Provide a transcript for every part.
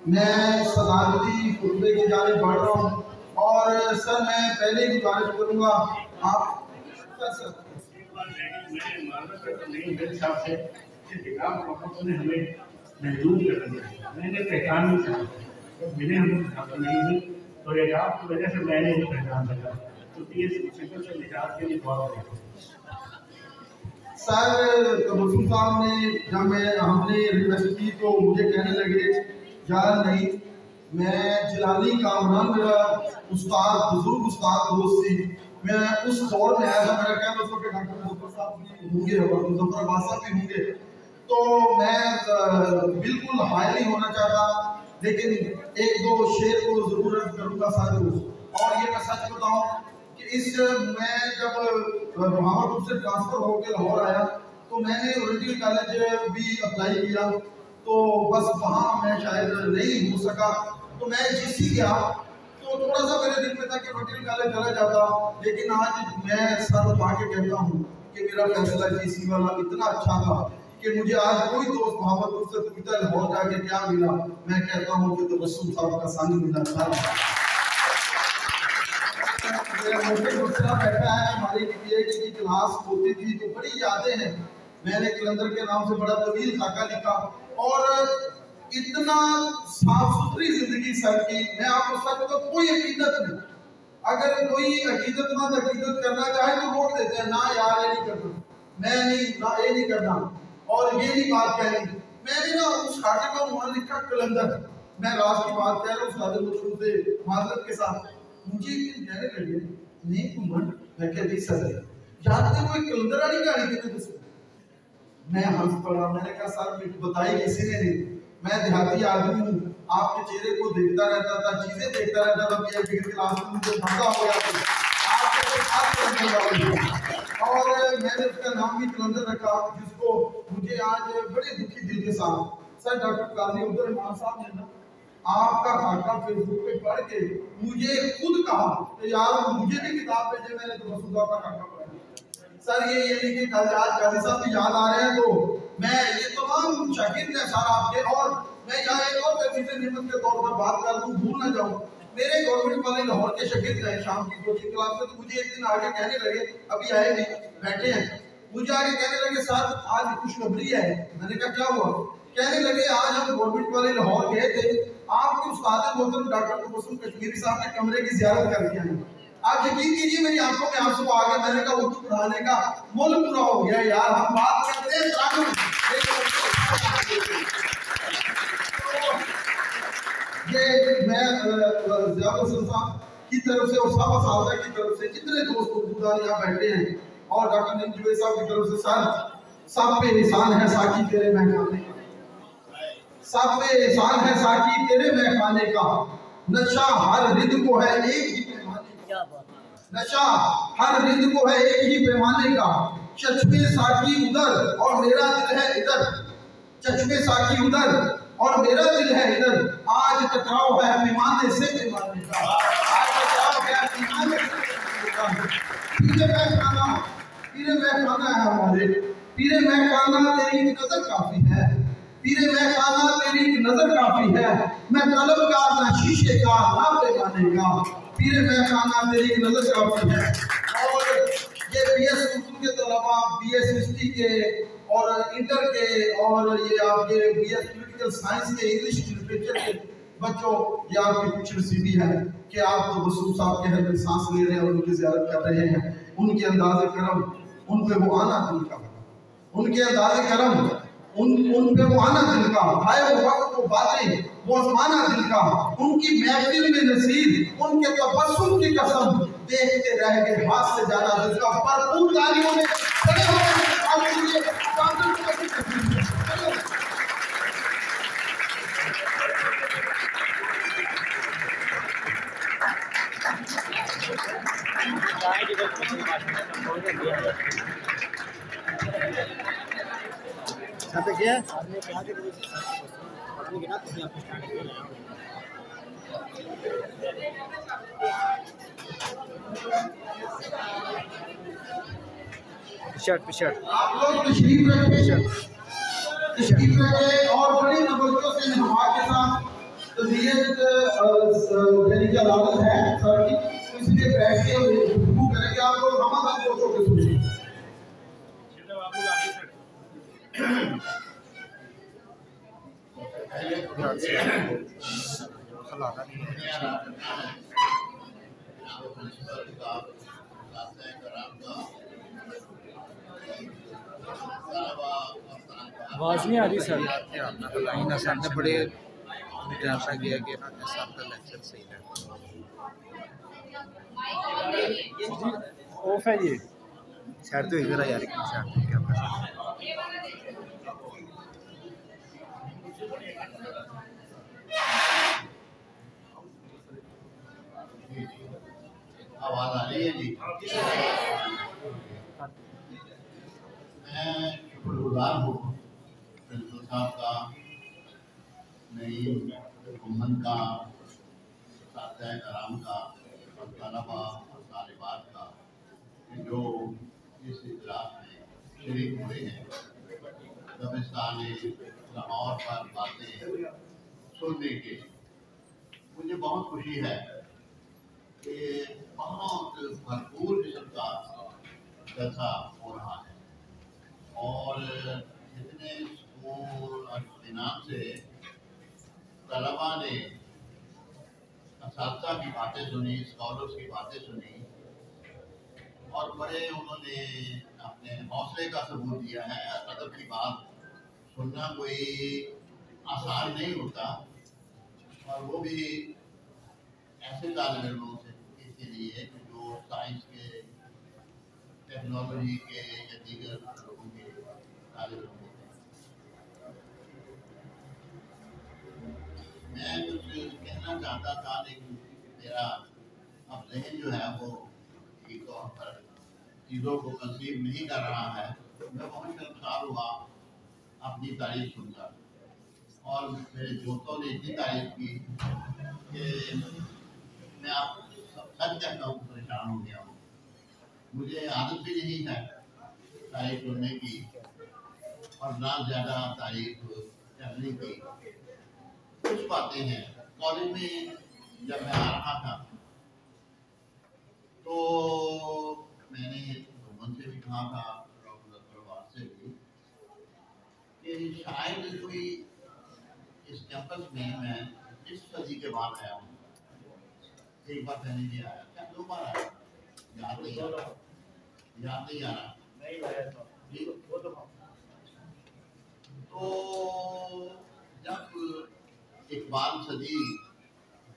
میں صدارتی خطبے کی جانب بڑھ رہا ہوں اور سر میں پہلے ہی گزارش کروں گا آپ میرے حساب سے ہمیں محدود کر دیا. میں نے پہچان نہیں چاہا ملے ہمیں نہیں ہوئی تو حجاب کی وجہ سے میں نے وہ پہچان لگا کیونکہ یہ فکر سے نجات کے لیے بہت ہے. سر تبسم صاحب نے جب ہم نے ریکویسٹ کی تو مجھے کہنے لگے یار نہیں میں جلالی کامران میرا استاد بزرگ استاد دوست تھی میں اس دور میں آیا تھا میرا کہنا اس وقت ڈاکٹر مظفر صاحب بھی ہوں گے اور مظفر عباس صاحب بھی ہوں گے تو میں بالکل حائل نہیں ہونا چاہتا لیکن ایک دو شعر کو ضرور رد کروں گا سارے دوست. اور یہ میں سچ بتاؤں کہ اس میں جب بہاولپور سے ٹرانسفر ہو کے لاہور آیا تو میں نے اورینٹل کالج بھی اپلائی کیا تو بس وہاں میں شاید نہیں ہو سکا تو میں جی سی گیا تو تھوڑا سا میرے دل میں تھا کہ اورینٹل کالج چلا جاتا لیکن آج میں سر اٹھا کے کہتا ہوں کہ میرا فیصلہ جی سی والا اتنا اچھا تھا کہ مجھے آج کوئی دوست بہاولپور سے پوچھتا ہے لاہور جا کے کیا ملا میں کہتا ہوں کہ تبسم صاحب کا سانگ ملا تھا. میرا موٹر دوسرا بیٹھا ہے ہماری بی ایڈ کی کلاس ہوتی تھی تو بڑی یادیں ہیں. میں نے کلندر کے نام سے بڑا طویل خاکہ لکھا اور اتنا صاف ستھری زندگی سر کی میں آپ کو سچ بتاؤں کوئی عقیدت نہیں. اگر کوئی عقیدت مند عقیدت کرنا چاہے تو روک دیتے ہیں نہ یار یہ نہیں کرنا میں نہیں نہ یہ نہیں کرنا اور یہ نہیں بات کہنی. میں نے نا اس خاکے کا عنوان لکھا کلندر. میں راز کی بات کہہ رہا ہوں استاد مشہور سے معذرت کے ساتھ مجھے ایک دن کہنے لگے نہیں کمن میں کہہ دی سر جانتے وہ ایک کلندر والی کہانی کہتے تھے. میں ہنس پڑا میں نے کہا سر مجھے بتائی کسی نے نہیں میں دیہاتی آدمی ہوں آپ کے چہرے کو دیکھتا رہتا تھا چیزیں دیکھتا رہتا تھا پی ایچ ڈی کلاس میں مجھے مزہ ہو گیا اور میں نے اس کا نام بھی کلندر رکھا جس کو مجھے آج بڑے دکھی دل کے ساتھ سر ڈاکٹر قاضی عبدالرحمان صاحب نے نا آپ کا خاکہ فیس بک پہ پڑھ کے مجھے خود کہا کہ یار مجھے بھی کتاب بھیجے میں نے تبسم صاحب کا خاکہ پڑھا. سر یہ نہیں کہ آج قاضی صاحب بھی یاد آ رہے ہیں تو میں یہ تمام شاگرد ہیں سر آپ کے اور میں یہاں ایک اور تقریب نعمت کے طور پر بات کر دوں بھول نہ جاؤں. میرے گورنمنٹ والے لاہور کے شاگرد ہیں شام کی کوچنگ کلاس میں تو مجھے ایک دن آگے کہنے لگے ابھی آئے نہیں بیٹھے ہیں مجھے آگے کہنے لگے سر آج خوشخبری ہے. میں نے کہا کیا ہوا؟ کہنے لگے آج ہم گورنمنٹ والے لاہور گئے تھے آپ کے استاد محترم ڈاکٹر تبسم کشمیری صاحب کے کمرے کی زیارت کر کے آئے. آپ یقین کیجیے میری آنکھوں میں آنسو آ گئے. میں نے کہا اردو پڑھانے کا مول پورا ہو گیا یار ہم بات کرتے ہیں یہ میں زیادہ صاحب کی طرف سے اور صاحب صاحبہ کی طرف سے جتنے دوست اردودار یہاں بیٹھے ہیں اور ڈاکٹر نجوے صاحب کی طرف سے سب پہ احسان ہے ساقی تیرے مہکانے کا سب پہ احسان ہے ساقی تیرے مہکانے کا نشہ ہر رد کو ہے ایک ہی نشہ ہر رند کو ہے ایک ہی پیمانے کا چشمے ساقی ادھر اور میرا دل ہے ادھر چشمے ساقی ادھر اور میرا دل ہے ادھر آج ٹکراؤ ہے پیمانے سے پیمانے کا آج ٹکراؤ ہے پیمانے سے پیمانے کا پیرے مہکانا ہے ہمارے پیرے مہکانا تیری نظر کافی ہے پیرے مہکانا تیری نظر کافی ہے میں طلبگار نہ شیشے کا نہ پیمانے کا پیرے مہکانا تیری نظر کافی ہے. اور یہ بی ایس اردو کے طلباء بی ایس ہسٹری کے اور انٹر کے اور یہ آپ کے بی ایس پولیٹیکل سائنس کے انگلش لٹریچر کے بچوں یہ آپ کی کچھ نصیبی ہے کہ آپ تبسم صاحب کے ہر سانس لے رہے ہیں اور ان کی زیارت کر رہے ہیں. ان کے انداز کرم ان پہ وہ آنا دل کا ان کے انداز کرم ان پہ وہ آنا دل کا بھائی وہ وقت وہ باتیں وہ ازمانا دل کا ان کی محفل میں نصیب ان کے تبسم کی قسم دیکھتے رہ گئے ہاتھ سے جانا دل کا بھرپور تالیوں میں کھڑے ہو آپ لوگ تشریف رکھے اور بڑی توجہ سے ہمارے ساتھ نیت یعنی کہ عدالت ہے سر کی، تو اس لیے بیٹھ کے گفتگو کریں گے آپ لوگ، ہم آپ کو کے سنیں. آواز نہیں آ رہی سر. بڑے جانتا گیا کہ آپ کا لیکچر صحیح ہے. جی آف ہے یہ. شاید تو ادھر یار کیا آواز آ رہی ہے جی. میں شکر گزار ہوں پرنسپل صاحب کا، نئی حکومت کا، اساتذہ کرام کا اور طلبا اور طالبات کا کہ جو اس اجلاس میں شریک ہوئے ہیں. دبستان لاہور پر باتیں سننے کے مجھے بہت خوشی ہے کہ بہت بھرپور قسم کا جلسہ ہو رہا ہے، اور اتنے سکون اور اطمینان سے طلبا نے اساتذہ کی باتیں سنی، اسکالرس کی باتیں سنی، اور بڑے انہوں نے اپنے حوصلے کا ثبوت دیا ہے. ادب کی بات سننا کوئی آسان نہیں ہوتا، اور وہ بھی ایسے طالب علموں سے کے لیے جو سائنس کے، ٹیکنالوجی کے یا دیگر لوگوں کے طالب علم ہوتے ہیں. میں کچھ کہنا چاہتا تھا لیکن میرا اب ذہن جو ہے وہ ٹھیک طور پر چیزوں کو کنسیو نہیں کر رہا ہے. میں بہت شرمسار ہوا اپنی تعریف سن کر، اور میرے دوستوں نے اتنی تعریف کی کہ میں آپ سچ کہتا ہوں پریشان ہو گیا ہوں. مجھے عادت بھی نہیں ہے تعریف سننے کی اور نہ زیادہ تعریف کرنے کی. کچھ باتیں ہیں. کالج میں جب میں آ رہا تھا تو میں نے رومن سے بھی کہا تھا، ڈاکٹر سے بھی، کہ شاید کوئی اس کیمپس میں اس صدی کے بعد آیا ہوں. ایک بار پہلے نہیں آیا، کیا 2 بار آیا، یاد نہیں آ رہا. تو جب اقبال صدی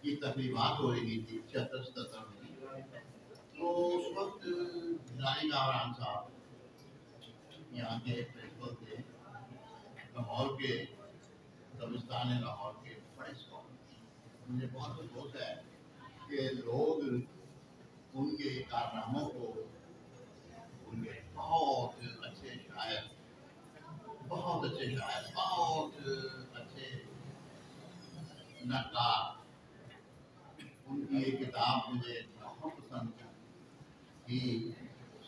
کی تقریبات ہو رہی تھی 76-77 میں، تو اس وقت جنانی کامران صاحب یہاں کے پرنسپل تھے، لاہور کے، دبستان لاہور کے بڑے اسکالر. مجھے بہت افسوس ہے کہ لوگ ان کے کارناموں کو، ان کے بہت اچھے شاعر، بہت اچھے نقاد، ان کی یہ کتاب مجھے بہت پسند تھی،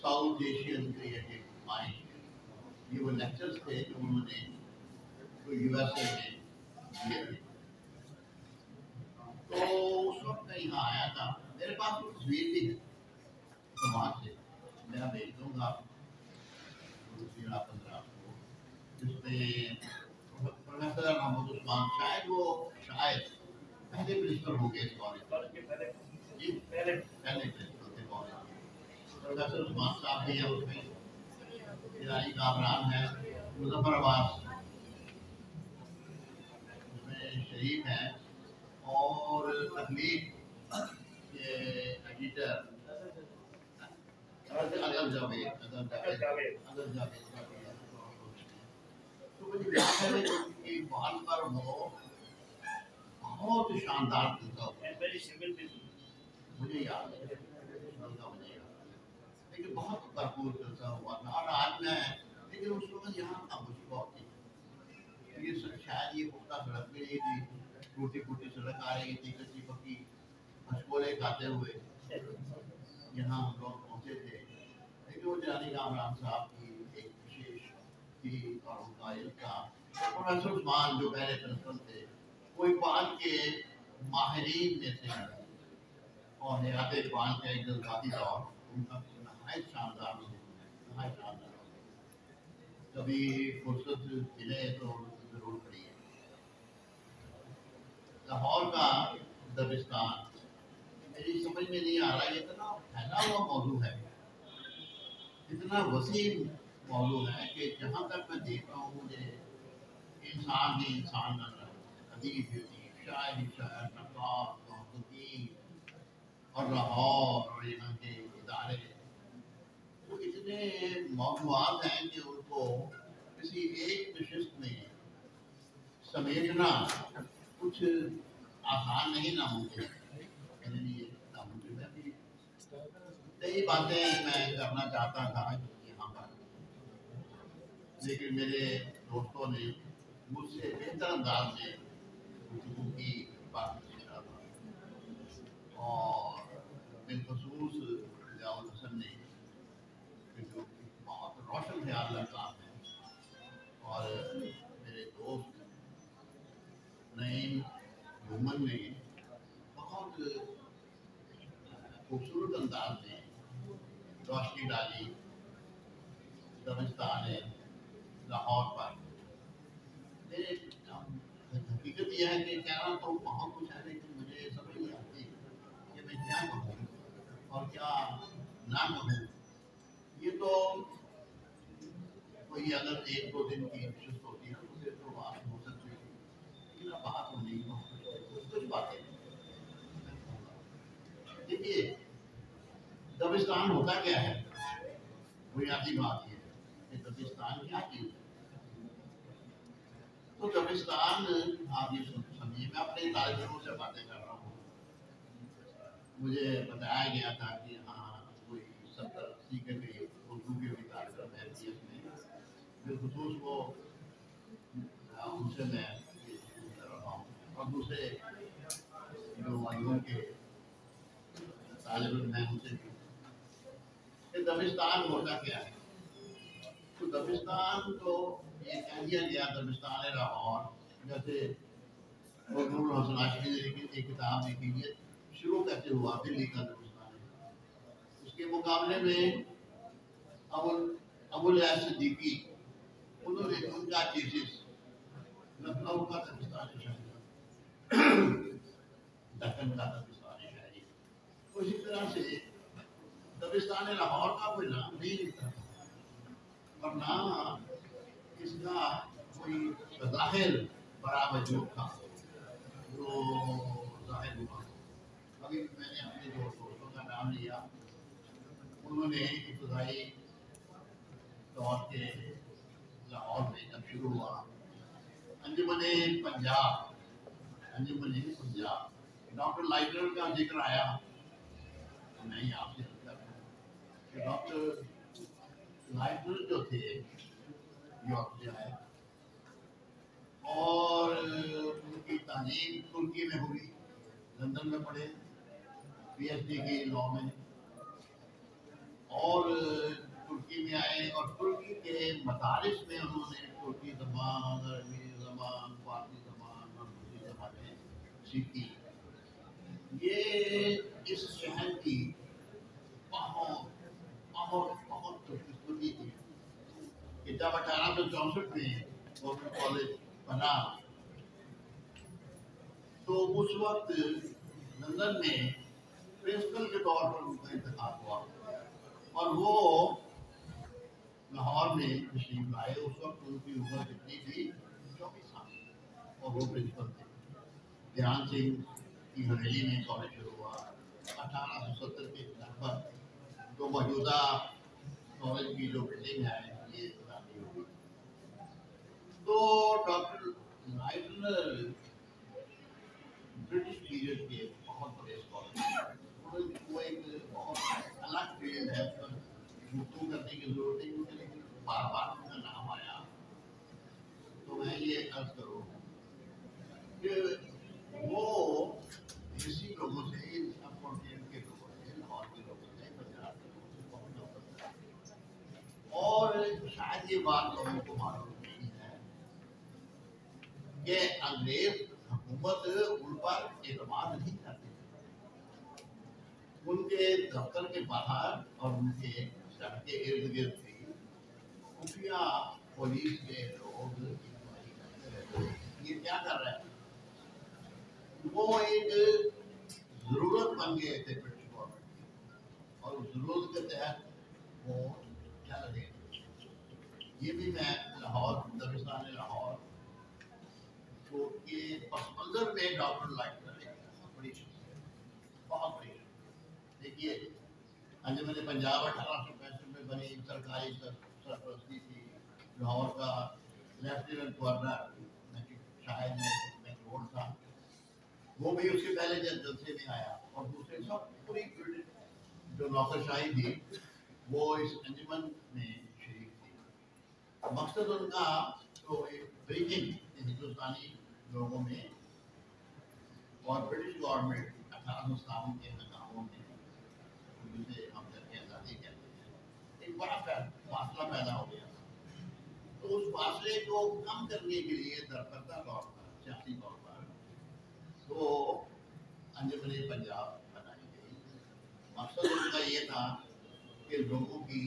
ساؤتھ ایشین کریٹو مائنڈ. یہ وہ لیکچرز تھے جو انہوں نے یو ایس اے میں دیے تھے. تو اس وقت میں یہاں آیا تھا. میرے پاس وہ تصویر بھی ہے سماج سے، میں بھیج دوں گا 15 کو، جس میں پروفیسر محمد عثمان، شاید پہلے پرنسپل ہو گئے اس کالج کے. جی پہلے پرنسپل تھے کالج کے. پروفیسر عثمان صاحب بھی ہیں اس میں، اداری کامران ہیں، مظفر عباس اس میں شریف ہیں، اور تخلیق کے ایڈیٹر اگر جاوید. تو مجھے یاد ہے کہ وہاں پر وہ بہت شاندار مجھے یاد ہے، لیکن بہت بھرپور جلسہ ہوا تھا. اور آج میں، لیکن اس وقت یہاں خاموشی بہت تھی. شاید یہ پختہ سڑک بھی نہیں تھی، ٹوٹی سڑک آ رہی تھی، کچی پکی مشغولے کھاتے ہوئے یہاں ہم لوگ پہنچے تھے. لیکن وہ جانی کامران صاحب کی ایک وشیش تھی، اور ان کا علم تھا. پروفیسر عثمان جو پہلے پرنسپل تھے، وہ اقبال کے ماہرین میں سے اور حیات اقبال کا ایک جذباتی دور ان کا نہایت شاندار نہایت شاندار. کبھی فرصت ملے تو ضرور پڑھیے. لاہور کا دبستان میری سمجھ میں نہیں آ رہا, یہ اتنا پھیلا ہوا موضوع ہے, اتنا وسیع موضوع ہے کہ جہاں تک میں دیکھ رہا ہوں مجھے انسان ہی انسان نظر, ادیب ہی ادیب, شاعر ہی شاعر, نقاد, محققین اور لاہور اور یہاں کے ادارے, وہ اتنے موضوعات ہیں کہ ان کو کسی ایک نشست میں سمیٹنا کچھ آسان نہیں, ناممکن میرے لیے ناممکن ہے. کئی باتیں میں کرنا چاہتا تھا یہاں پر, لیکن میرے دوستوں نے مجھ سے بہتر انداز سے گفتگو کی بات کرا تھا, اور بالخصوص ضیاء الحسن نے جو بہت روشن خیال رکھا ہے, اور میرے دوست نعیم مومن نے بہت خوبصورت انداز میں روشنی ڈالی دبستان لاہور پر. میرے حقیقت یہ ہے کہ کہنا تو بہت کچھ ہے, لیکن مجھے سمجھ نہیں آتی کہ میں کیا کہوں اور کیا نہ کہوں. یہ تو کوئی اگر ایک دو دن کی نشست ہوتی ہے تو پھر تو بات ہو سکتی ہے, لیکن اب بات ہو نہیں ہو کچھ باتیں. دیکھیے دبستان ہوتا کیا ہے, بنیادی بات یہ ہے کہ دبستان کیا چیز ہے. تو دبستان آپ یہ سمجھیے, میں اپنے طالب علموں سے باتیں کر رہا ہوں, مجھے بتایا گیا تھا کہ ہاں کوئی 70-80 کے بھی اردو کے بھی طالب علم ہے پی ایس میں, بالخصوص وہ ان سے میں کر رہا ہوں, اور دوسرے جو وائیوں کے طالب علم ہیں ان سے بھی. دبستان ہوتا کیا ہے؟ تو دبستان تو یہ کہہ دیا گیا دبستان لاہور, جیسے نور الحسن کاشمیری نے ایک کتاب لکھی ہے شروع کیسے ہوا دلی کا دبستان. اس کے مقابلے میں ابو الیاس صدیقی انہوں نے ان کا تھیسس لکھنؤ کا دبستان شہری, دکن کا دبستان شہری. اسی طرح سے دبستان لاہور کا کوئی نام نہیں لکھتا تھا, اور نہ اس کا کوئی ظاہر بڑا وجود تھا جو ظاہر ہوا. ابھی میں نے اپنے دوستوں کا نام لیا, انہوں نے ابتدائی دور کے لاہور میں جب شروع ہوا انجمن پنجاب, ڈاکٹر لائٹر کا ذکر آیا تو میں آپ سے کہ ڈاکٹر لائٹر جو تھے یورپ سے آئے, اور ان کی تعلیم ترکی میں ہوئی, لندن میں پڑھے, پی ایچ ڈی کی لاء میں, اور ترکی میں آئے اور ترکی کے مدارس میں انہوں نے ترکی زبان, عربی زبان, فارسی زبان اور دوسری زبانیں سیکھی. یہ اس شہر کی بہت خوشقسمتی تھی کہ جب 1864 میں گورنمنٹ کالج بنا تو اس وقت لندن میں پرنسپل کے طور پر ان کا انتخاب ہوا, اور وہ لاہور میں تشریف لائے. اس وقت ان کی عمر کتنی تھی, 24 سال, اور وہ پرنسپل تھے. دھیان سنگھ کی حویلی میں کالج شروع ہوا 1870 کے لگ بھگ. جو موجودہ کالج کی جو بلڈنگ ہے یہ تعمیر ہوئی. تو ڈاکٹر لائٹنر برٹش پیریڈ کے بہت بڑے اسکالر, وہ ایک بہت الگ فیلڈ ہے, اس پر گفتگو کرنے کی ضرورت نہیں ہوتی, لیکن بار بار ان کا نام آیا تو میں یہ عرض کروں کہ وہ اسی لوگوں سے, سب کانٹیننٹ کے لوگوں سے, لاہور کے لوگوں سے, پنجاب کے لوگوں سے بہت نفرت ہے. اور شاید یہ بات لوگوں کو معلوم نہیں ہے کہ انگریز حکومت حکومت ان پر اعتماد نہیں کرتی. ان کے دفتر کے باہر اور ان کے گھر کے ارد گرد بھی خفیہ پولیس کے لوگ یہ کیا کر رہے ہیں. وہ ایک ضرورت بن گئے تھے برٹش گورنمنٹ کی, اور اس ضرورت کے تحت وہ چل رہے تھے. یہ بھی میں لاہور, دبستان لاہور کے پس منظر میں ڈاکٹر لائٹ کر رہے ہیں. بڑی بہت بڑی. دیکھیے انجمن پنجاب 1865 میں بنی سرکاری سرپرستی تھی. لاہور کا لیفٹیننٹ گورنر شاید میکروڈ تھا, وہ بھی اس کے پہلے جلسے میں آیا. اور دوسرے سب پوری جو نوکرشاہی تھی وہ اس انجمن میں شریک تھی. مقصد ان کا تو ایک بریکنگ ہندوستانی لوگوں میں اور برٹش گورنمنٹ 1857 کے نظاموں میں, جسے ہم جنگ آزادی کہتے ہیں, ایک بڑا فاصلہ پیدا ہو گیا. تو اس فاصلے کو کم کرنے کے لیے درپردہ طور پر, سیاسی طور پر, تو انجمن پنجاب بنائی گئی. مقصد ان کا یہ تھا کہ لوگوں کی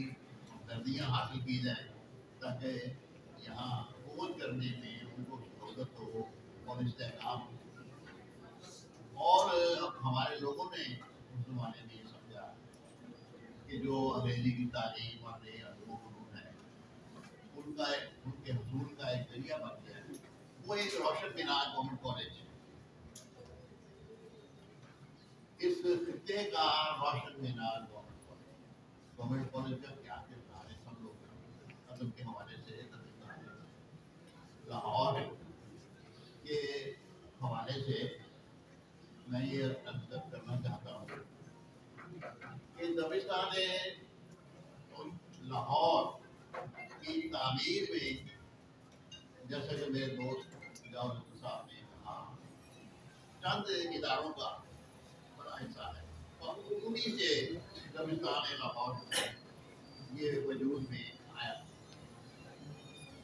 ہمدردیاں حاصل کی جائیں تاکہ یہاں حکومت کرنے میں ان کو سہولت ہو اور استحکام ہو. اور ہمارے لوگوں نے اس زمانے میں یہ سمجھا کہ جو انگریزی کی تعلیم اور نئے علوم و فنون ہے ان کے حصول کا ایک ذریعہ بن گیا ہے. وہ ایک روشن مینار گورنمنٹ کالج, اس خطے کا روشن مینار گورنمنٹ کالج کا کیا کردار ہے سب لوگ ادب کے حوالے سے, لاہور کے حوالے سے میں یہ عرض کرنا چاہتا ہوں کہ دبستان لاہور کی تعمیر میں, جیسا کہ میرے دوست ڈاکٹر صاحب نے کہا, چند اداروں کا بڑا حصہ ہے, اور انہیں سے دبستان لاہور یہ وجود میں آیا.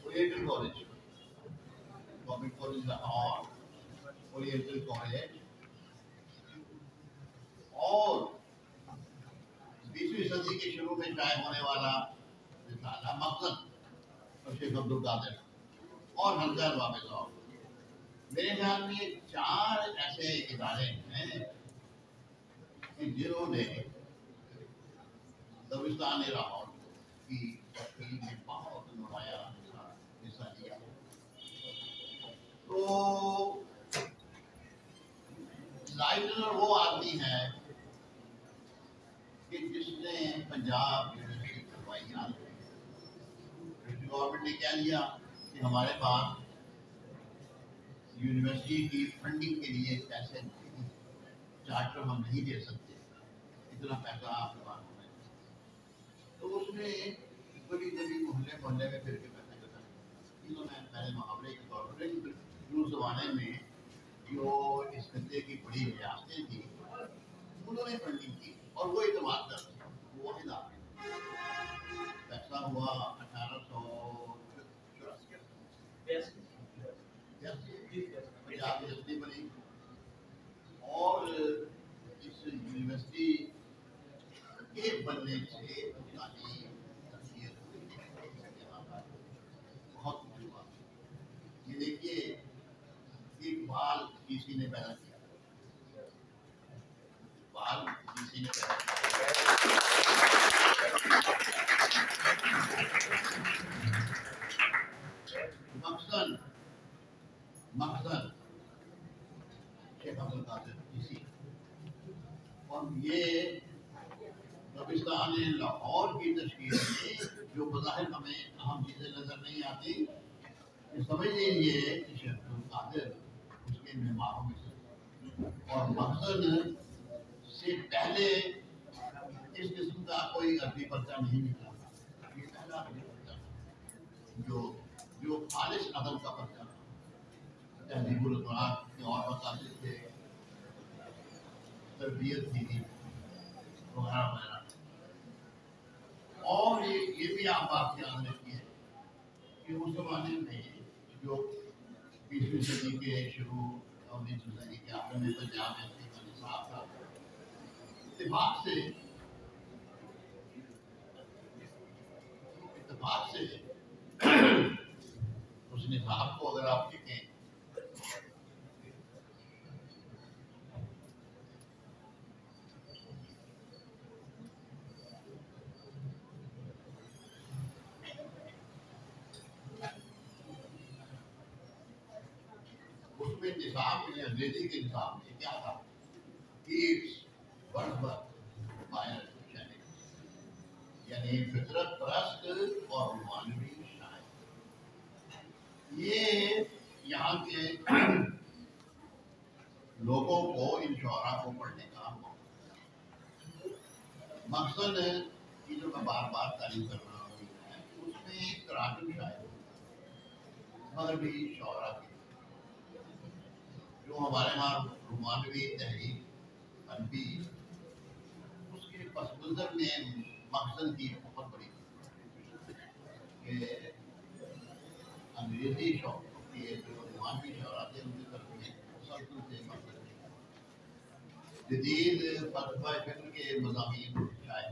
Oriental college, government college Lahore, oriental college, اور 20ویں صدی کے شروع میں شائع ہونے والا رسالہ مقصد اور شیخ عبد القادر اور حلقہ وابضہ. میرے خیال میں 4 ایسے ادارے ہیں کہ جنہوں نے دبستان لاہور کی تشکیل میں بہت نمایاں حصہ لیا. تو لائٹنر وہ آدمی ہے کہ جس نے پنجاب یونیورسٹی کروائی. گورنمنٹ نے کہہ دیا کہ ہمارے پاس یونیورسٹی کی فنڈنگ کے لیے پیسے نہیں, چارٹر ہم نہیں دے سکتے, اتنا پیسہ آپ کے پاس ہونا ہے. تو اس نے کبھی کبھی محلے میں پھر کے پیسے کرتا. انہوں نے پہلے محاورے کے طور پر اس زمانے میں جو اس خطے کی بڑی ریاستیں تھیں انہوں نے فنڈنگ کی اور وہ اعتماد کرتے ہیں. وہ ادارے فیصلہ ہوا 1884 یونیورسٹی بنی, اور اس یونیورسٹی کے بننے سے بہت کچھ ہوا. یہ دیکھیے ایک بال کسی نے پیدا کیا, بال کسی نے پیدا کیا. مقصد شیخ عبد القادر کسی, اور یہ دبستان لاہور کی تشکیل میں جو بظاہر ہمیں اہم چیزیں نظر نہیں آتی, کہ سمجھ لیجیے کہ شیخ عبد القادر اس کے مہمانوں میں سے, اور مقصد سے پہلے اس قسم کا کوئی عربی پرچہ نہیں نکلا. یہ پہلا عربی پرچہ جو خالص ادب کا پرچہ تھا. تہذیب الاخلاق کے اور مقاصد تھے, تربیت تھی وغیرہ وغیرہ. اور یہ بھی آپ بات یاد رکھیے کہ اس زمانے میں جو 20ویں صدی کے شروع اور نہیں سمجھا کہ آپ نے پنجاب میں اپنی کا نصاب تھا اتفاق سے اس نصاب کو اگر آپ دیکھیں اس میں نصاب میں انگریزی کے نصاب میں کیا تھا یعنی فطرت پرست اور رومانوی شاعر. یہ یہاں کے لوگوں کو ان شعراء کو پڑھنے کا مقصد ہے کہ جو میں بار بار تعریف کر رہا ہوں اس میں ایک تراکم شاعر مغربی شعراء کی جو ہمارے ہاں رومانوی تحریک عربی اس کے پس منظر میں مقصد کی بہت بڑی کہ انگریزی شعر کے جو رومانوی شعراء تھے ان کی طرف میں مسلسل سے مقصد جدید فلسفہ فکر کے مضامین شاعر.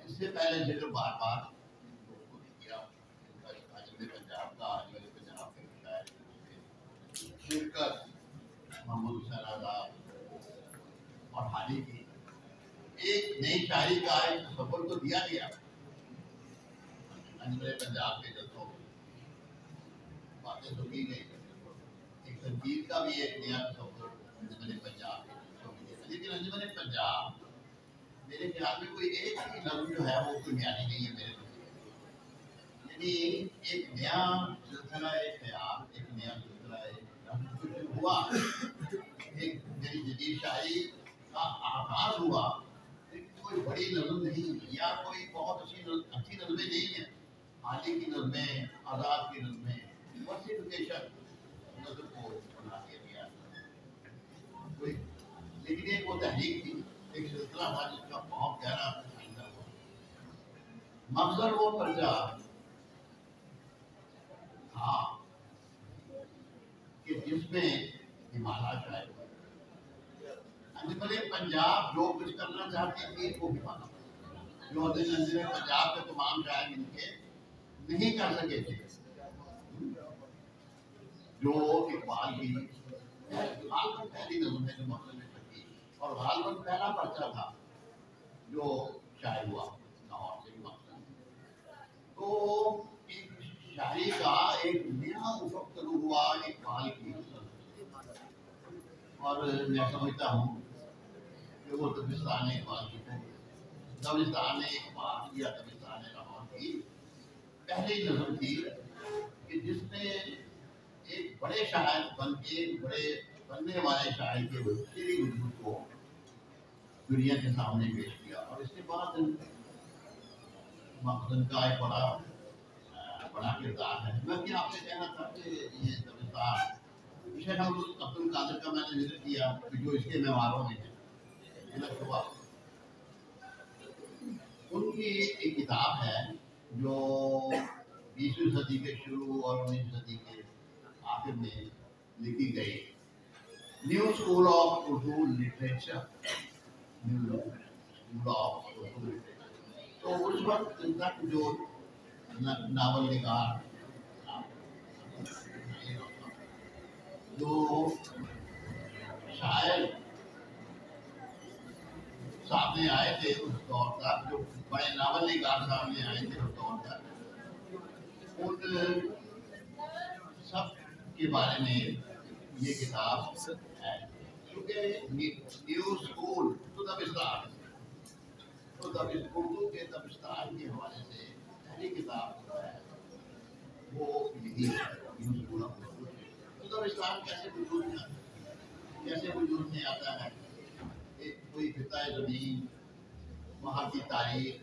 اس سے پہلے ذکر بار بار کیا پنجاب کا پنجاب کے شاعر شرکت محمد حسین آزاد اور حالی کی ایک نئی شاعری کا ایک تصور تو دیا گیا پنجاب کے جلسوں باتیں تو کی گئی ایک تنقید کا بھی ایک نیا تصور انجمن پنجاب کے لیکن انجمن پنجاب میرے خیال میں کوئی ایک ہی نظم جو ہے وہ کوئی بیانی نہیں ہے میرے نظر. یعنی ایک نیا سلسلہ خیال ایک نیا سلسلہ ہوا ایک نئی جدید شاعری کا آغاز ہوا لیکن کوئی بڑی نظم نہیں یا کوئی بہت اچھی نظمیں نہیں ہیں. حالی کی نظمیں آزاد کی نظمیں ورسیفیکیشن نظم کو بنا دیا گیا لیکن ایک وہ تحریک تھی ایک سلسلہ تھا جس کا بہت گہرا فائدہ ہوا. مقصد وہ پرچہ تھا کہ جس میں ہمالا شاعر انجمن پنجاب جو کچھ کرنا چاہتی تھی وہ ہمالا جو انجمن پنجاب کے تمام شاعر مل کے نہیں کر سکے تھے. جو اقبال کی پہلی نظم ہے جو مقصد میں تھی اور غالباً پہلا پرچہ تھا جو شائع ہوا لاہور سے مقصد. تو ایک شاعری کا ایک نیا افق شروع ہوا اقبال کی اور میں سمجھتا ہوں کہ وہ دبستان اقبال کی دبستان اقبال یا دبستان لاہور کی پہلی نظم تھی کہ جس نے ایک بڑے شاعر بن کے بڑے بننے والے شاعر کے تشریحی وجود کو دنیا کے سامنے پیش کیا. اور اس کے بعد مقصد کا ایک بڑا کردار ہے. میں بھی آپ سے کہنا تھا کہ یہ دبستان شیخ عبد القادر کا میں نے ذکر کیا جو اس کے معماروں میں ہے ان کی ایک کتاب ہے جو 20ویں صدی کے شروع اور 19ویں صدی کے آخر میں لکھی گئی new school of Urdu literature. تو اس وقت تک جو ناول نگار جو شاعر سامنے آئے تھے اس دور تک جو بڑے ناول نگار سامنے آئے تھے اس دور تک ان سب کے بارے میں یہ کتاب ہے. کیونکہ نیو اسکول تو دبستان اردو کے دبستان کے حوالے سے پہلی کتاب جو ہے وہ یہی ہے نیو اسکول آف اردو. تو دبستان کیسے وجود میں آتا ہے. ایک کوئی خطہ زمین وہاں کی تاریخ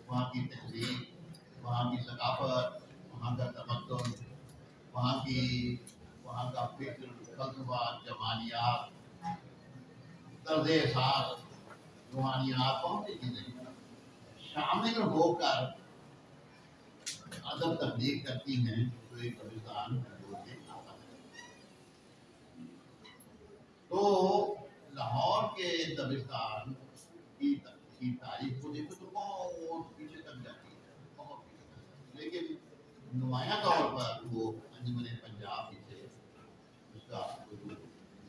وہاں کی تہذیب وہاں کی ثقافت وہاں کا تمدن وہاں کا فکر فلسفہ جمالیات طرز احساس روحانیات بہت سی چیزیں شامل ہو کر ادب تخلیق کرتی ہیں جو ایک دبستان میں آتا ہے. کہ دبستان کی تاریخ کو دیکھو تو بہت پیچھے تک جاتی ہے، بہت پیچھے تک، لیکن نمایاں طور پر وہ انجمن پنجاب ہی سے اس کا وجود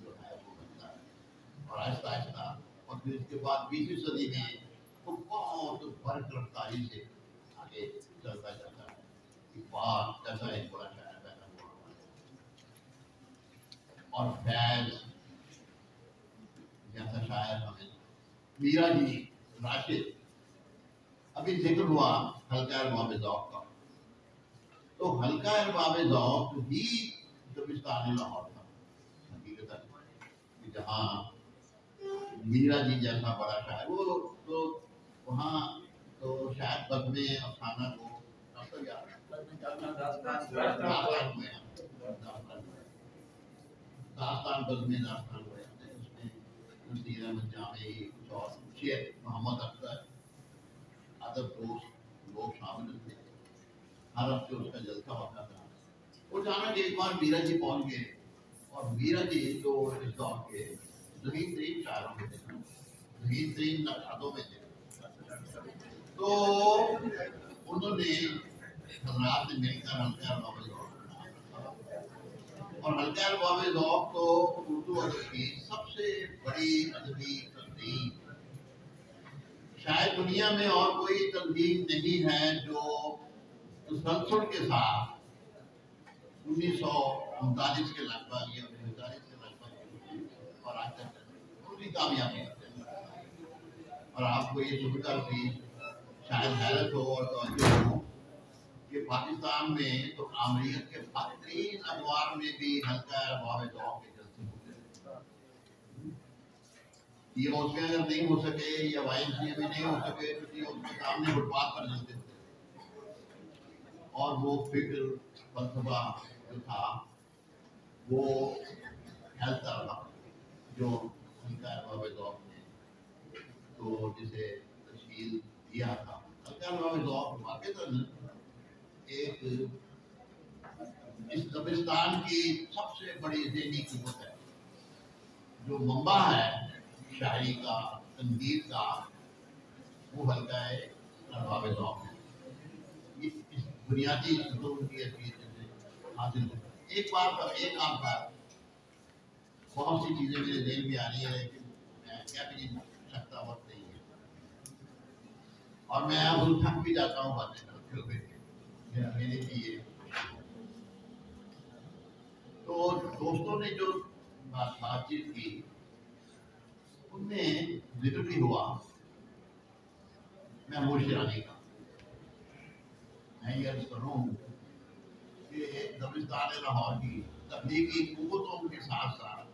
جو ہے وہ بنتا ہے، اور آہستہ آہستہ اور پھر اس کے بعد 20ویں صدی میں وہ بہت برق رفتاری سے آگے چلتا جاتا ہے۔ اقبال جیسا ایک بڑا شاعر پیدا ہوا اور فیض جیسا شاعر ہمیں، میرا جی، راشد، ابھی ذکر ہوا حلقہ ارباب ذوق کا، تو حلقہ ارباب ذوق ہی دبستان لاہور تھا حقیقت، جہاں میرا جی جیسا بڑا شاعر، وہ تو وہاں تو شاید بزم افسانہ کو داستان بزم داستان ہوئے ہیں، اس میں نصیر احمد جامعی، کچھ اور شیخ محمد اختر، ادب دوست لوگ شامل تھے، ہر ہفتے اس کا جلسہ ہوتا تھا۔ وہ جانا کہ ایک بار میرا جی پہنچ گئے، اور میرا جی جو اس دور کے ذہین ترین شاعروں میں تھے، ذہین ترین نقادوں میں تھے، تو انہوں نے حضرات سے مل کر حلقہ ارباب ذوق بنایا، اور حلقہ ارباب ذوق تو اردو ادب کی سب سے بڑی ادبی تنظیم، شاید دنیا میں اور کوئی تنظیم نہیں ہے جو تسلسل کے ساتھ 1939 کے لگ بھگ یا 1939 کے لگ بھگ اور آج تک پوری کامیابی کرتے ہیں۔ اور آپ کو یہ سن کر بھی شاید حیرت ہو اور توجہ ہو کہ پاکستان میں تو آمریت کے بدترین ادوار میں بھی حلقہ ارباب ذوق کے جلسے ہوتے ہیں۔ یہ اس میں اگر نہیں ہو سکے یا YMCA میں نہیں ہو سکے تو یہ اس کے سامنے فٹ پاتھ پر جلسے ہوتے ہیں، اور وہ فکر فلسفہ جو تھا وہ پھیلتا رہا، جو حلقہ ارباب ذوق نے تو جسے تشکیل دیا تھا۔ حلقہ ارباب ذوق واقعتاً ایک اس دبستان کی سب سے بڑی ذہنی قوت ہے، جو منبع ہے شاعری کا، تنقید کا، وہ حلقہ ارباب ذوق ہے۔ اس بنیادی ستون کی حیثیت سے حاصل ہے۔ ایک آدھ بار بہت سی چیزیں میرے ذہن میں آ رہی ہیں، لیکن میں کیا بھی نہیں سکتا، وقت نہیں ہے، اور میں اب تھک بھی جاتا ہوں باتیں کرتے ہوئے، میرے لیے۔ تو دوستوں نے جو بات چیت کی ان میں ذکر بھی ہوا محمود شیرازی کا۔ میں یہ عرض کروں کہ دبستان لاہور کی تخلیقی قوتوں کے ساتھ ساتھ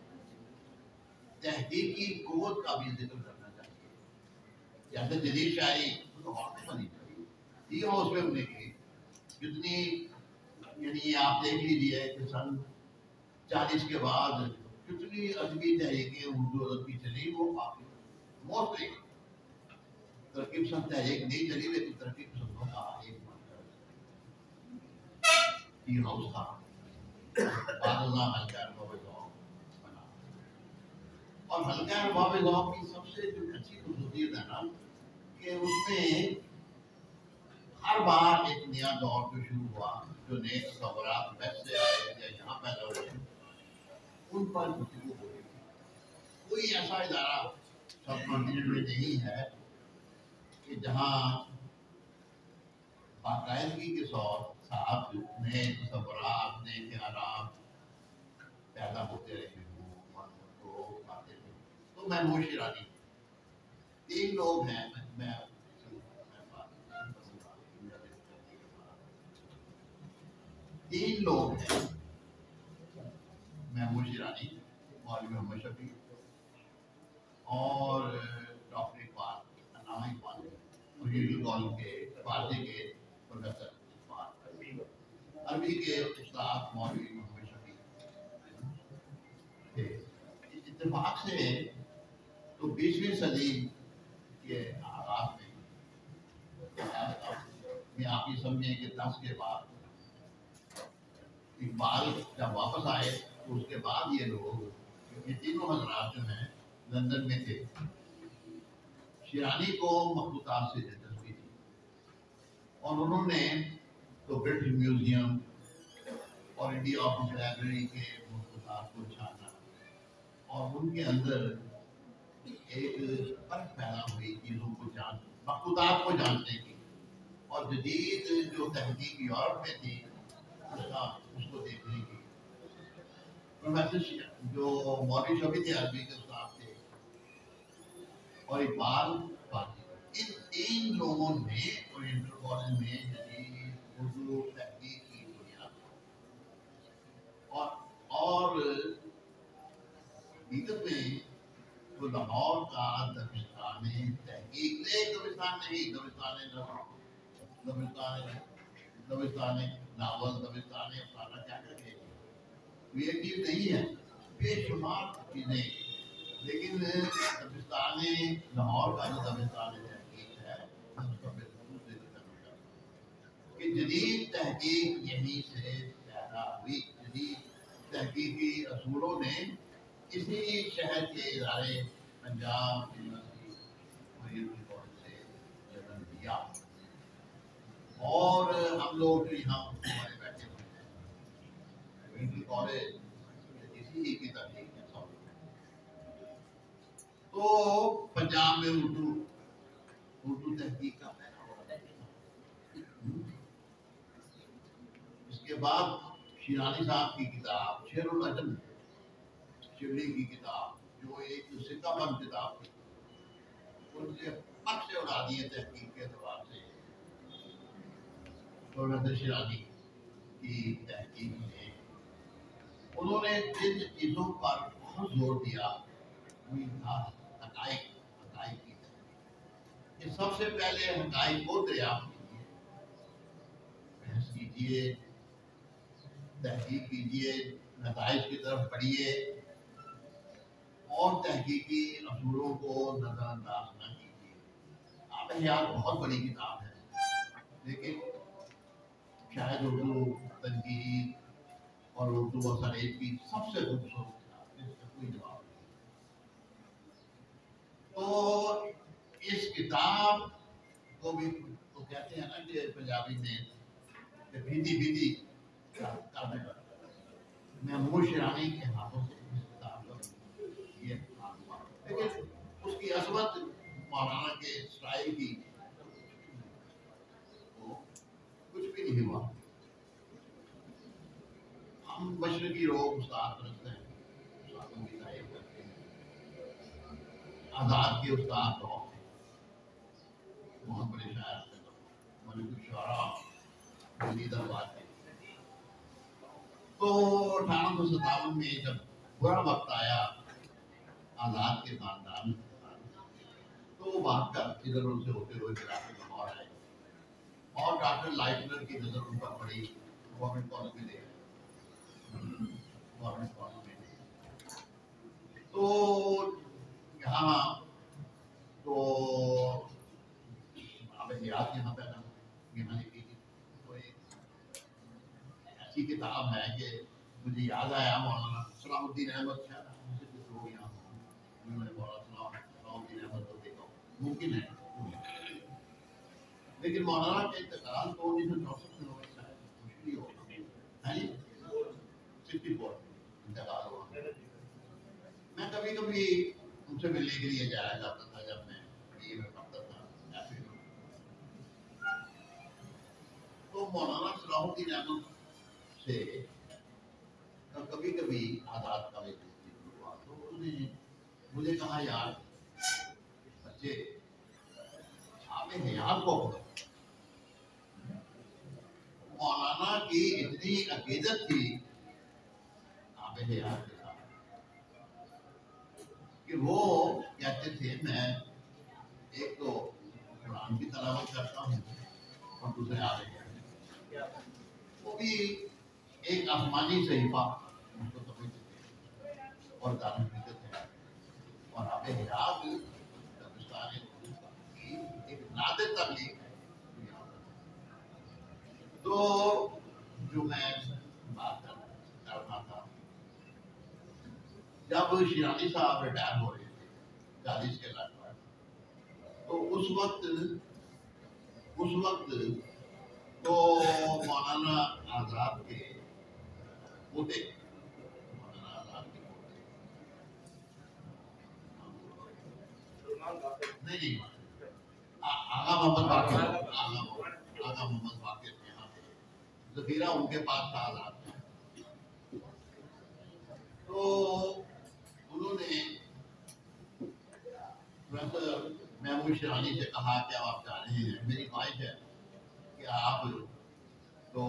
تحقیقی قوت کا بھی ذکر کرنا چاہیے۔ جیسے جدید شاعری لاہور میں بنی چاہیے، ٹی ہاؤس میں انہیں کی جتنی، یعنی آپ دیکھ لیجیے کہ سن 40 کے بعد کتنی ادبی تحریکیں اردو ادب کی چلی، وہ کافی موسٹلی ترکیب پسند تحریک نہیں چلی، لیکن ترکیب پسندوں کا ایک ٹی ہاؤس تھا، بعد ازاں حلقہ ارباب ذوق بنا۔ اور حلقہ ارباب ذوق کی سب سے جو اچھی خصوصیت ہے نا کہ اس میں ہر بار ایک نیا دور جو شروع ہوا، جو نئے تصورات ویسے آئے یا یہاں پیدا ہوئے، ان پر گفتگو ہو رہی ہے۔ کوئی ایسا ادارہ سب کانٹیننٹ میں نہیں ہے کہ جہاں باقاعدگی کے ساتھ نئے تصورات، نئے خیالات پیدا ہوتے رہے ہوں اور لوگ آتے رہے۔ تو محمود شیرازی، 3 لوگ ہیں، میں 3 لوگ ہیں، محمود شیرازی، مولوی محمد شفیع اور ڈاکٹر اقبال، علامہ اقبال، اور یہ کالج کے فارسی کے پروفیسر اقبال، عربی کے استاد مولوی محمد شفیع تھے۔ اتفاق سے تو 20ویں صدی کے آغاز میں آپ یہ سمجھیں کہ 10 کے بعد اقبال جب واپس آئے تو اس کے بعد یہ لوگ، یہ تینوں حضرات جو ہیں لندن میں تھے. شیرانی کو مخطوطات سے دلچسپی تھی اور انہوں نے تو برٹش میوزیم اور انڈیا آفس لائبریری کے مخطوطات کو چھانا اور ان کے اندر ایک فرق پیدا ہوئی چیزوں کو مخطوطات کو جاننے کی اور جدید جو تحقیق یورپ میں تھی اس کو دیکھنے کی. پروفیسر جو مولوی شفیع تھے عربی کے استاد تھے اور اقبال ان تین لوگوں نے اورینٹل کالج میں جدید اردو تحقیق کی بنیاد اور حقیقت میں تو لاہور کا دبستان تحقیق دبستان نہیں دبستان ناول دبستان افسانہ کیا کرے یہ چیز نہیں ہے بے شمار چیزیں. لیکن دبستان لاہور کا جو دبستان تحقیق ہے اس کا بالکل کہ جدید تحقیق یہیں سے پیدا ہوئی. جدید تحقیقی اصولوں نے اسی شہر کے ادارے پنجاب یونیورسٹی سے جنم دیا اور ہم لوگ جو یہاں ہمارے بیٹھے ہوئے ہیں کالج اسی کی تحقیق ہے سب. تو پنجاب میں اردو تحقیق کا پہلا ہوتا ہے. اس کے بعد شیرانی صاحب کی کتاب شیر العجم شبلی کی کتاب جو ایک سکہ بند کتاب تھی ان سے پک سے اڑا دیے تحقیق کے اعتبار سے. پروفیسر شیرانی کی تحقیق میں انہوں نے جن چیزوں پر بہت زور دیا حقائق کی تحقیق کہ سب سے پہلے حقائق کو دریافت کیجیے, بحث کیجیے, تحقیق کیجیے, نتائج کی طرف بڑھیے اور تحقیقی اصولوں کو نظر انداز نہ کیجیے. آپ حیات بہت بڑی کتاب ہے لیکن شاید اردو تنقید اور اردو اثرات کی سب سے خوبصورت کتاب ہے, اس کا کوئی جواب نہیں. تو اس کتاب کو بھی تو کہتے ہیں نا کہ پنجابی میں بھیتی بھیتی کرنے پر محمود شیرانی کے ہاتھوں سے اس کتاب کا یہ لیکن اس کی عظمت مولانا کے اسٹائل کی کچھ بھی نہیں ہوا. ہم مشرقی لوگ استاد پرست ہیں, استادوں کی تعریف کرتے ہیں. آزاد کے استاد لوگ بہت بڑے شاعر تھے, ملک الشعراء وزیر آباد کے. تو 1857 میں جب برا وقت آیا آزاد کے خاندان تو وہ بات کر ادھر ان سے ہوتے ہوئے لاہور آئے اور ڈاکٹر لائٹنر کی نظر ان پر پڑی. گورنمنٹ کالج میں لے گورنمنٹ کالج میں تو یہاں تو حیات یہاں پیدا یہاں لکھی تھی. تو ایک ایسی کتاب ہے کہ مجھے یاد آیا مولانا سلام الدین احمد شاید سے کچھ لوگ یہاں انہوں نے مولانا سلام الدین احمد کو دیکھا ممکن ہے لیکن مولانا کے انتقال تو 1964 میں ہوا شاید مشکل ہو 64 انتقال ہوا. میں کبھی کبھی ان سے ملنے کے لیے جایا جاتا تھا جب میں بی اے میں پڑھتا تھا. تو مولانا سلام الدین احمد سے کبھی کبھی آزاد کا ہوا تو انہوں نے مجھے کہا یار بچے آپ حیات کو پڑھو. مولانا کی اتنی عقیدت تھی آپ حیات کے ساتھ کہ وہ کہتے تھے میں ایک تو قرآن کی تلاوت کرتا ہوں اور دوسرے آپ وہ بھی ایک آسمانی صحیفہ ان کو سمجھتے تھے اور دارال حقیقت ہے اور آپ حیات دبستان کی ایک نادر تبلیغ ہے. تو جو میں بات کر رہا تھا جب شیرانی صاحب ریٹائر ہو رہے تھے 40 کے لگ بھگ. تو اس وقت تو مولانا آزاد کے پوتے نہیں آغا محمد باقر یہاں پہ ذخیرہ ان کے پاس تھا آزاد. تو انہوں نے پروفیسر محمود شیرانی سے کہا کہ آپ جا رہے ہیں, میری خواہش ہے کہ آپ تو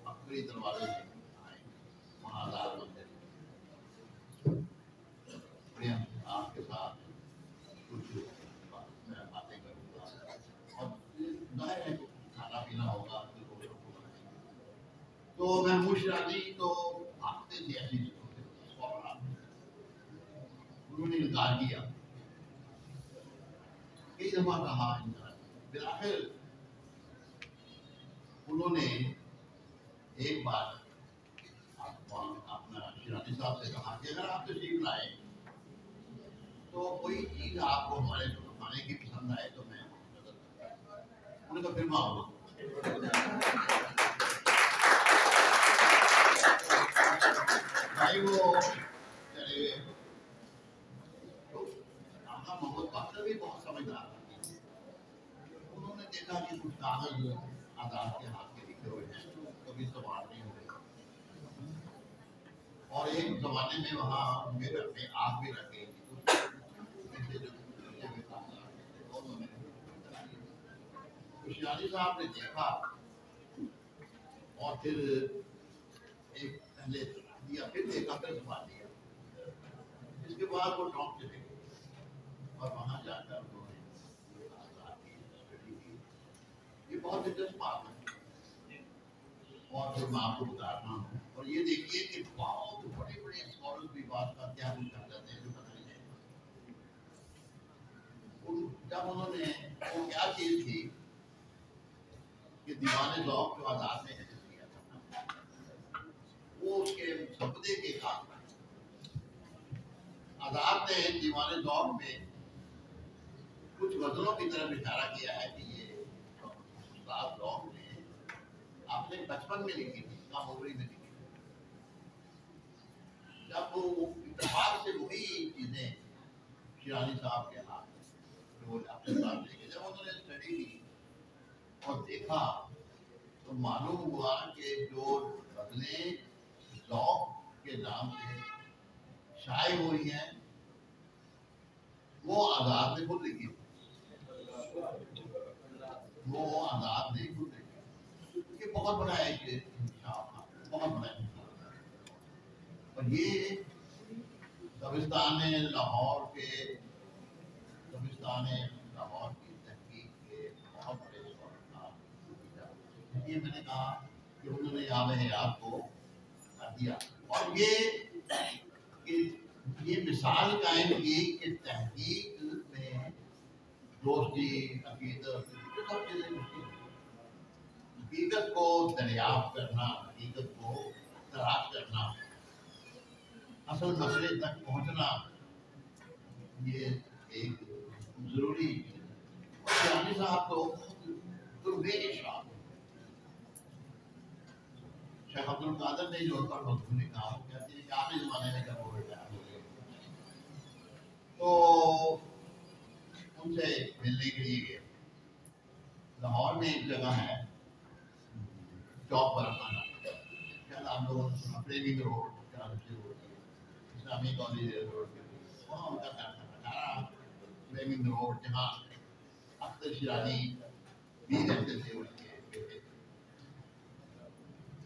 اکبری دروازے سے آئیں, وہاں آزاد مندر آپ کے ساتھ کچھ میں باتیں کروں گا, اور ظاہر ہے کھانا پینا ہوگا. تو محمود شیرانی تو آتے تھے ایسی چیزوں سے, انہوں نے انکار کیا, کئی دفعہ کہا انکار. بالآخر انہوں نے ایک بار اپنا شیرانی صاحب سے کہا کہ اگر آپ تشریف لائیں تو کوئی چیز آپ کو ہمارے کھانے کی پسند آئے تو میں انہوں نے پھر معاف. بھائی وہ چلے گئے. تو آقا محمد باقر بھی بہت سمجھدار تھے. انہوں نے دیکھا کہ کچھ کاغذ آزاد کے ہاتھ کے لکھے ہوئے ہیں, کبھی سوال نہیں ہوئے, اور ایک زمانے میں وہاں ان کے گھر میں آگ بھی رکھ گئی تھی. شیرانی صاحب نے دیکھا اور پھر ایک پہلے دیا, پھر دیکھا, پھر سوال دیا. اس کے بعد وہ ٹاپ چلے گئے اور وہاں جا کر انہوں نے اسٹڈی کی. یہ بہت دلچسپ بات ہے. اور پھر میں آپ کو بتا رہا ہوں, اور یہ دیکھیے کہ بہت بڑے بڑے اسکالرز بھی بات کا کیا کچھ کر جاتے ہیں جو پتہ نہیں ہے. جب انہوں نے وہ کیا چیز تھی کہ دیوان ذوق جو آزاد نے حجت کیا تھا, وہ اس کے سبدے کے ساتھ آزاد نے دیوان ذوق میں کچھ غزلوں کی طرف اشارہ کیا ہے کہ یہ استاد ذوق نے اپنے بچپن میں لکھی تھی, کاموری میں لکھی تھی. جب وہ اتفاق سے وہی چیزیں شیرانی صاحب کے ہاتھ وہ اپنے ساتھ لے کے جب انہوں نے اسٹڈی کی اور دیکھا تو معلوم ہوا کہ جو غزلیں ذوق کے نام سے شائع ہوئی ہیں وہ آزاد نے خود لکھی, وہ آزاد نے خود لکھی. یہ بہت بڑا ہے کہ بہت بڑا ہے. اور یہ دبستان لاہور کی تحقیق کے بہت بڑے شعراء. یہ میں نے کہا کہ انہوں نے آب حیات کو کر دیا, اور یہ مثال قائم کی کہ تحقیق میں دوستی, عقیدت, سب چیزیں حقیقت کو دریافت کرنا, حقیقت کو تلاش کرنا, اصل مسئلے تک پہنچنا, یہ ایک ضروری ہے. شیرانی صاحب تو شیخ عبد القادر نے جو پر مضمون لکھا, وہ کہتے ہیں کہ آخری زمانے میں جب وہ ریٹائر ہو گئے تو ان سے ملنے کے لیے گئے. لاہور میں ایک جگہ ہے چوک پر خانہ, شاید آپ لوگوں نے سنا, پریمی روڈ کراچی روڈ, اسلامی کالج روڈ کے وہاں ان کا گھر تھا. پریمی روڈ جہاں اختر شیرانی بھی رہتے تھے ان کے بیٹے.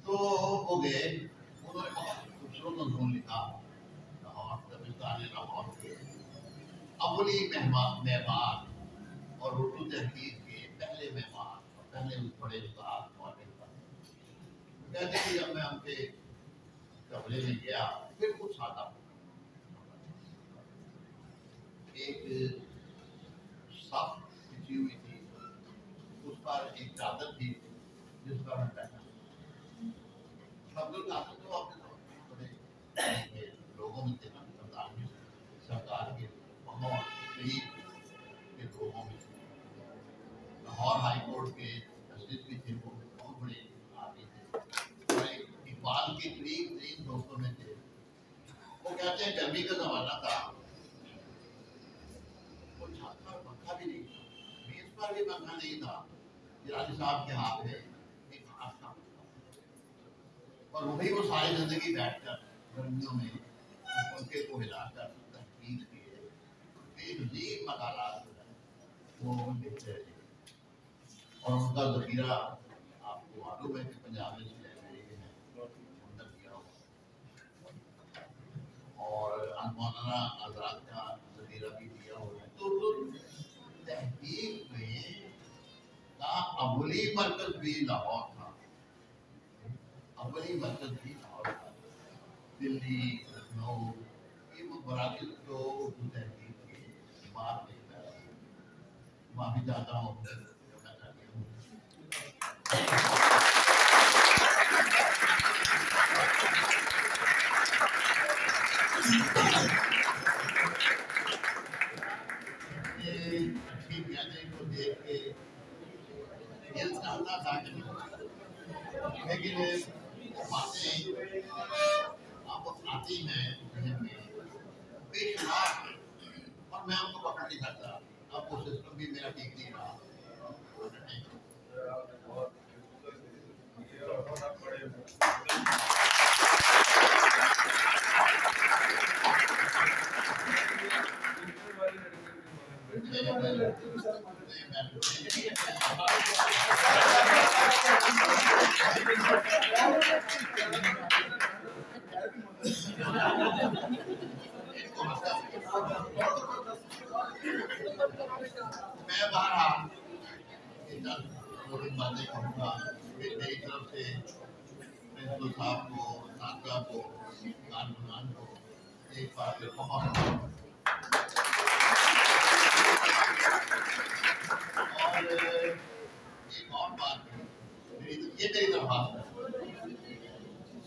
تو وہ گئے, انہوں نے بہت خوبصورت مضمون لکھا. لاہور دبستان لاہور کے اولی معمار اور اردو تحقیق کے پہلے معمار اور پہلے بڑے استاد مولانا تھا. کہتے کہ جب میں ان کے قبلے میں گیا پھر کچھ سادہ ایک صف کھچی ہوئی تھی, اس پر ایک چادر تھی جس پر میں بیٹھا. عبد القادر تو اپنے بڑے لوگوں میں تھے نا, سردار کے بہت شریف کے لوگوں میں سے لاہور ہائی کورٹ کے جسٹس بھی تھے، وہ بہت بڑے آدمی تھے، اور اقبال کے قریب ترین دوستوں میں تھے۔ وہ کہتے ہیں گرمی کا زمانہ تھا، وہ چھت پر پنکھا بھی نہیں تھا، میز پر بھی پنکھا نہیں تھا، جرالی صاحب کے ہاتھ میں ایک ہاتھ تھا، اور وہی وہ ساری زندگی بیٹھ کر گرمیوں میں پنکھے کو ہلا کر تحقیق کیے، بے نظیر مقالات جو ہے وہ لکھتے رہے، اور ان کا ذخیرہ آپ کو معلوم ہے کہ پنجاب میں لائبریری میں ہے، اندر کیا ہوا، اور مولانا حضرات کا ذخیرہ بھی دیا ہوا ہے۔ تو تحقیق میں کا اولی مرکز بھی لاہور تھا، اولی مرکز بھی لاہور تھا۔ دلی، لکھنؤ، یہ مراکز جو اردو تحقیق کے بعد میں پیدا ہوئے۔ معافی چاہتا ہوں جو میں چاہتی ہوں۔ یہ اچھی گہنے کو دیکھ کے دل چاہتا تھا کہ لیکن باتیں آپ کو آتی ہیں ذہن میں بے شمار، اور میں ان کو پکڑ نہیں سکتا۔ اب وہ سسٹم بھی میرا ٹھیک نہیں رہا۔ میں بہرحال باتیں کہوں گا کہ میری طرف سے پرنسپل صاحب کو، اساتذہ کو، کارکنان کو ایک بار بہت اور ایک اور بات یہ میری درخواست ہے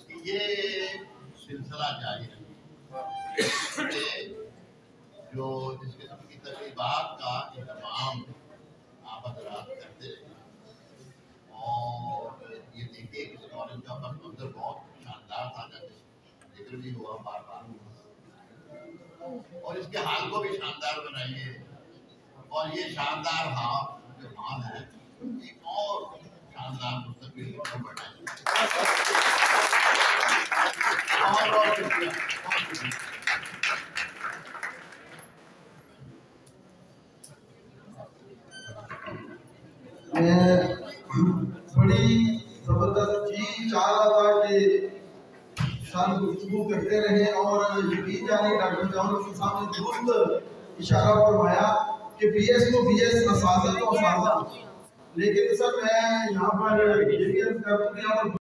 کہ یہ سلسلہ جاری ہے، جو جس قسم کی تقریبات کا اہتمام آپ حضرات کرتے رہے، اور یہ دیکھیے کہ اس کالج کا پس منظر بہت شاندار تھا، ذکر بھی ہوا، بار بار ہوا، اور اس کے حال کو بھی شاندار بنائیے، اور یہ شاندار حال جو حال ہے ایک اور شاندار مستقبل کی طرف بڑھائیے۔ بہت شکریہ، بہت شکریہ۔ میں بڑی زبردست چیز چاہ رہا تھا کہ سال گفتگو کرتے رہے، اور یقین جانے ڈاکٹر صاحب نے درست اشارہ فرمایا کہ بی ایس کو بی ایس اساتذہ تو اساتذہ، لیکن سر میں یہاں پر یہ بھی عرض کر دوں